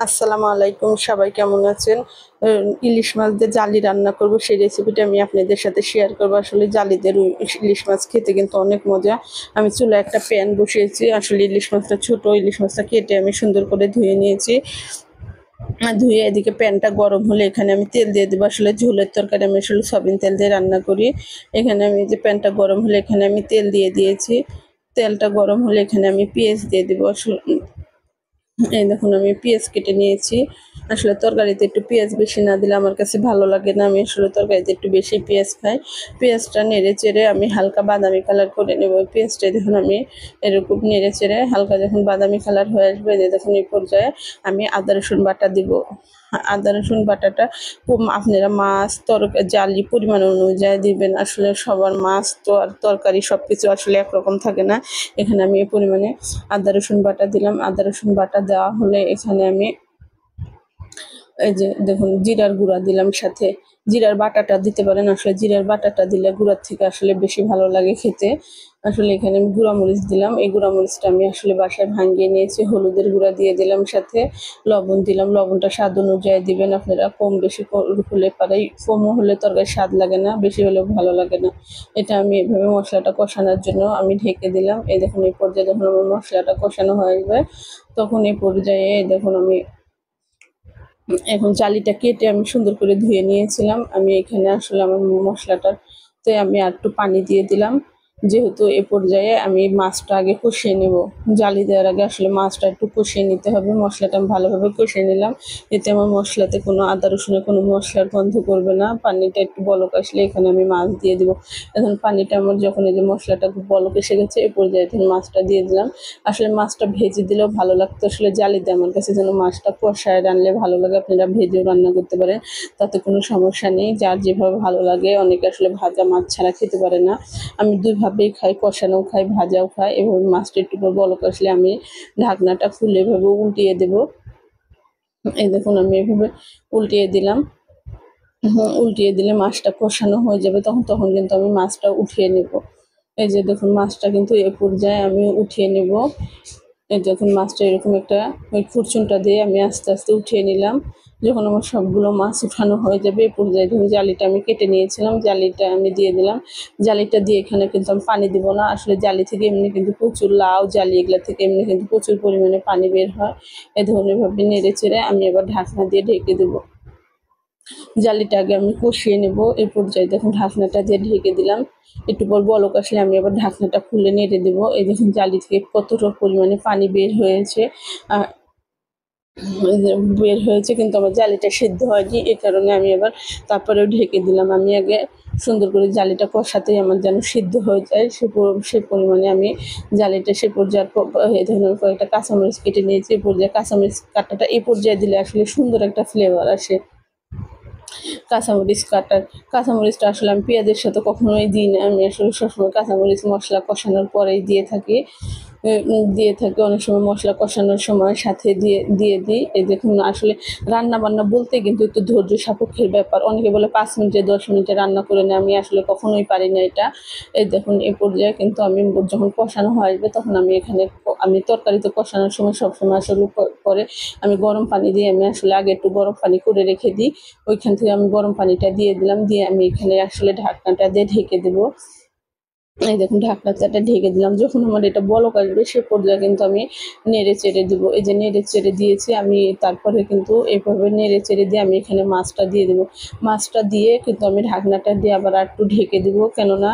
আসসালামু আলাইকুম, সবাই কেমন আছেন? ইলিশ মাছ দিয়ে জালি রান্না করব, সেই রেসিপিটা আমি আপনাদের সাথে শেয়ার করব। আসলে জালিদের ইলিশ মাছ খেতে কিন্তু অনেক মজা। আমি চুলায় একটা প্যান বসিয়েছি। আসলে ইলিশ মাছটা ছোট, ইলিশ মাছটা কেটে আমি সুন্দর করে ধুয়ে নিয়েছি। ধুয়ে এদিকে প্যানটা গরম হলে এখানে আমি তেল দিয়ে দেবো। আসলে ঝোলের তরকারি আমি আসলে সয়াবিন তেল দিয়ে রান্না করি। এখানে আমি যে প্যানটা গরম হলে এখানে আমি তেল দিয়ে দিয়েছি। তেলটা গরম হলে এখানে আমি পেঁয়াজ দিয়ে দেবো। এই দেখুন আমি পেঁয়াজ কেটে নিয়েছি। আসলে তরকারিতে একটু পেঁয়াজ বেশি না দিলে আমার কাছে ভালো লাগে না। আমি আসলে তরকারিতে একটু বেশি পেঁয়াজ খাই। পেঁয়াজটা নেড়ে চেড়ে আমি হালকা বাদামি কালার করে নেব। ওই পেঁয়াজটা দেখুন আমি এরকম নেড়ে চেড়ে হালকা যখন বাদামি কালার হয়ে আসবে, দেখুন এই পর্যায়ে আমি আদা রসুন বাটা দিব। আদা রসুন বাটাটা আপনারা মাছ জালি পরিমাণ অনুযায়ী দিবেন। আসলে সবার মাছ তো আর তরকারি সব কিছু আসলে একরকম থাকে না। এখানে আমি এই পরিমাণে আদা রসুন বাটা দিলাম। আদা রসুন বাটা দেওয়া হলে এখানে আমি এই যে দেখুন জিরার গুঁড়া দিলাম সাথে। জিরার বাটাটা দিতে পারেন, আসলে জিরার বাটাটা দিলে গুঁড়ার থেকে আসলে বেশি ভালো লাগে খেতে। আসলে এখানে আমি গুঁড়া মরিচ দিলাম। এই গুঁড়া মরিচটা আমি আসলে বাসায় ভাঙিয়ে নিয়েছি। হলুদের গুঁড়া দিয়ে দিলাম, সাথে লবণ দিলাম। লবণটা স্বাদ অনুযায়ী দিবেন আপনারা। কম বেশি হলে পারেই, কমও হলে তরকারির স্বাদ লাগে না, বেশি হলেও ভালো লাগে না। এটা আমি এভাবে মশলাটা কষানোর জন্য আমি ঢেকে দিলাম। এই দেখুন এই পর্যায়ে যখন আমার মশলাটা কষানো হয়ে যাবে, তখন এই পর্যায়ে দেখুন আমি এখন জালিটা কেটে আমি সুন্দর করে ধুয়ে নিয়েছিলাম। আমি এখানে আসলে আমার মশলাটাতে আমি আর একটু পানি দিয়ে দিলাম, যেহেতু এ পর্যায়ে আমি মাছটা আগে কষিয়ে নেব। জালি দেওয়ার আগে আসলে মাছটা একটু কষিয়ে নিতে হবে। মশলাটা আমি ভালোভাবে কষিয়ে নিলাম। এতে আমার মশলাতে কোনো আদা রসুনের কোনো মশলার গন্ধ করবে না। পানিটা একটু বলক আসলে এখানে আমি মাছ দিয়ে দেবো। এখন পানিটা আমার যখন এই যে মশলাটা বলক এসে গেছে, এ পর্যায়ে আমি মাছটা দিয়ে দিলাম। আসলে মাছটা ভেজে দিলেও ভালো লাগতো। আসলে জালিতে আমার কাছে যেন মাছটা কষায় রানলে ভালো লাগে। আপনারা ভেজেও রান্না করতে পারেন, তাতে কোনো সমস্যা নেই। যার যেভাবে ভালো লাগে। অনেকে আসলে ভাজা মাছ ছাড়া খেতে পারে না। আমি দুইভাবেই খাই, কষানোও খাই, ভাজাও খাই। এভাবে মাছটা একটু বলক আসলে আমি ঢাকনাটা খুলে এভাবে উল্টিয়ে দেব। এই দেখুন আমি এভাবে উল্টিয়ে দিলাম। উল্টিয়ে দিলে মাছটা কষানো হয়ে যাবে। তখন কিন্তু আমি মাছটা উঠিয়ে নেব। এই যে দেখুন মাছটা কিন্তু এ পর্যায়ে আমি উঠিয়ে নেব। এই দেখুন মাছটা এরকম একটা ওই খুরচুনটা দিয়ে আমি আস্তে আস্তে উঠিয়ে নিলাম। যখন আমার সবগুলো মাছ উঠানো হয়ে যাবে, এ পর্যায়ে ধরুন জালিটা আমি কেটে নিয়েছিলাম, জালিটা আমি দিয়ে দিলাম। জালিটা দিয়ে এখানে কিন্তু আমি পানি দিব না। আসলে জালি থেকে এমনি কিন্তু প্রচুর লাউ জালি এগুলা থেকে এমনি কিন্তু প্রচুর পরিমাণে পানি বের হয়। এ ধরনের ভাবে নেড়ে চেড়ে আমি এবার ঢাকনা দিয়ে ঢেকে দেবো। জালিটা আগে আমি কষিয়ে নেব। এই পর্যায়ে দেখুন ঢাকনাটা দিয়ে ঢেকে দিলাম। একটু পর বলক আসলে আমি আবার ঢাকনাটা খুলে নেড়ে দেবো। এই দেখুন জালি থেকে কতটা পরিমাণে পানি বের হয়েছে। বের হয়েছে কিন্তু আমার জালিটা সেদ্ধ হয়নি। এ কারণে আমি এবার তারপরেও ঢেকে দিলাম। আমি আগে সুন্দর করে জালিটা কষাতেই আমার যেন সিদ্ধ হয়ে যায়, সে পরিমাণে আমি জালিটা সে পর্যায়ে এই ধরনের কয়েকটা কাঁচামরিচ কেটে নিয়েছি। এ পর্যায়ে কাঁচামরিচ কাটাটা এই পর্যায়ে দিলে আসলে সুন্দর একটা ফ্লেভার আসে। কাঁচামরিচটা আসলে আমি পেঁয়াজের সাথে কখনোই দিই না। আমি আসলে সবসময় কাঁচামরিচ মশলা কষানোর পরেই দিয়ে থাকি। অনেক সময় মশলা কষানোর সময় সাথে দিয়ে দিই। এই দেখুন আসলে রান্না-বান্না বলতে কিন্তু একটু ধৈর্য সাপেক্ষের ব্যাপার। অনেকে বলে ৫ মিনিটে ১০ মিনিটে রান্না করে নেয়। আমি আসলে কখনোই পারি না এটা। এই দেখুন এ পর্যায়ে কিন্তু আমি যখন কষানো হয়ে আসবে, তখন আমি এখানে আমি তরকারিতে কষানোর সময় সবসময় আসলে পরে আমি গরম পানি দিয়ে আমি আসলে আগে একটু গরম পানি করে রেখে দিই। ওইখান থেকে আমি গরম পানিটা দিয়ে দিলাম। দিয়ে আমি এখানে আসলে ঢাকনাটা দিয়ে ঢেকে দেবো। এই দেখুন ঢাকনাটা ঢেকে দিলাম। যখন আমার এটা বলক আসবে, সে পর্যায়ে কিন্তু আমি নেড়ে চেড়ে দিব। এই যে নেড়ে চেড়ে দিয়েছি আমি, তারপরে কিন্তু এভাবে নেড়ে চেড়ে দিয়ে আমি এখানে মাছটা দিয়ে দেবো। মাছটা দিয়ে কিন্তু আমি ঢাকনাটা দিয়ে আবার আরেকটু ঢেকে দেবো, কেননা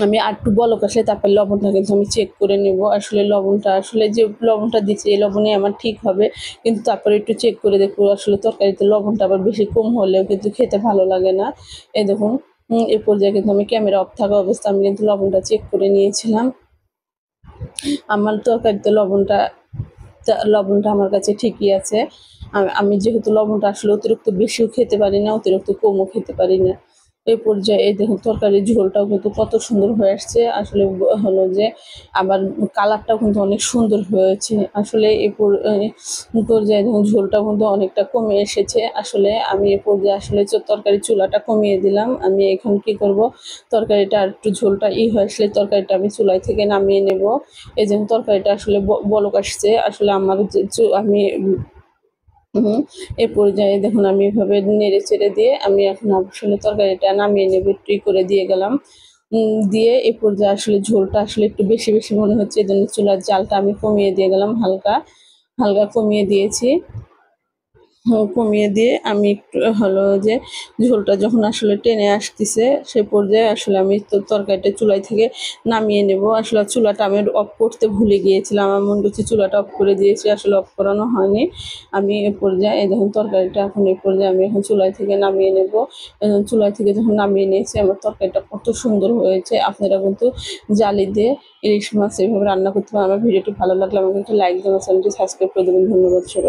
আমি আরেকটু বলক আসলে তারপর লবণটা কিন্তু আমি চেক করে নেব। আসলে লবণটা আসলে যে লবণটা দিচ্ছি এই লবণে আমার ঠিক হবে, কিন্তু তারপরে একটু চেক করে দেখবো। আসলে তরকারিতে লবণটা আবার বেশি কম হলেও কিন্তু খেতে ভালো লাগে না। এই দেখুন এ পর্যায়ে কিন্তু আমি ক্যামেরা অফ থাকা অবস্থায় আমি কিন্তু লবণটা চেক করে নিয়েছিলাম। আমার তরকারিতে লবণটা আমার কাছে ঠিকই আছে। আমি যেহেতু লবণটা আসলে অতিরিক্ত বেশিও খেতে পারি না, অতিরিক্ত কমও খেতে পারি না। এই পর্যায়ে এই দেখুন তরকারির ঝোলটাও কিন্তু কত সুন্দর হয়ে আসছে। আসলে হলো যে আবার কালারটাও কিন্তু অনেক সুন্দর হয়েছে। আসলে এই পর্যায়ে দেখুন ঝোলটা কিন্তু অনেকটা কমে এসেছে। আসলে আমি এই পর্যায়ে আসলে তরকারির চুলাটা কমিয়ে দিলাম। আমি এখন কি করব, তরকারিটা আর একটু ঝোলটা হয়ে আসলে তরকারিটা আমি চুলাই থেকে নামিয়ে নেব। এই যে তরকারিটা আসলে বলক আসছে। আসলে আমার আমি এ পর্যায়ে দেখুন আমি এভাবে নেড়ে চেড়ে দিয়ে আমি এখন আসলে তরকারিটা নামিয়ে নেব, একটু করে দিয়ে গেলাম। দিয়ে এ পর্যায়ে আসলে ঝোলটা আসলে একটু বেশি বেশি মনে হচ্ছে, এই জন্য চুলার জালটা আমি কমিয়ে দিয়ে গেলাম, হালকা হালকা কমিয়ে দিয়েছি। কমিয়ে দিয়ে আমি একটু হলো যে ঝোলটা যখন আসলে টেনে আসতেছে সে পর্যায়ে আসলে আমি তরকারিটা চুলাই থেকে নামিয়ে নেব। আসলে চুলাটা আমি অফ করতে ভুলে গিয়েছিলাম, আমার মনে করছি চুলাটা অফ করে দিয়েছি, আসলে অফ করানো হয়নি। আমি এ পর্যায়ে এই দেখুন তরকারিটা এখন এই পর্যায়ে আমি এখন চুলাই থেকে নামিয়ে নেব। চুলাই থেকে যখন নামিয়ে নিয়েছি আমার তরকারিটা কত সুন্দর হয়েছে। আপনারা কিন্তু জালি দিয়ে ইলিশ মাছ এভাবে রান্না করতে পারেন। আমার ভিডিওটি ভালো লাগলে আমাকে একটা লাইক দেবেন, চ্যানেলটি সাবস্ক্রাইব করে দেবেন। ধন্যবাদ সবাই।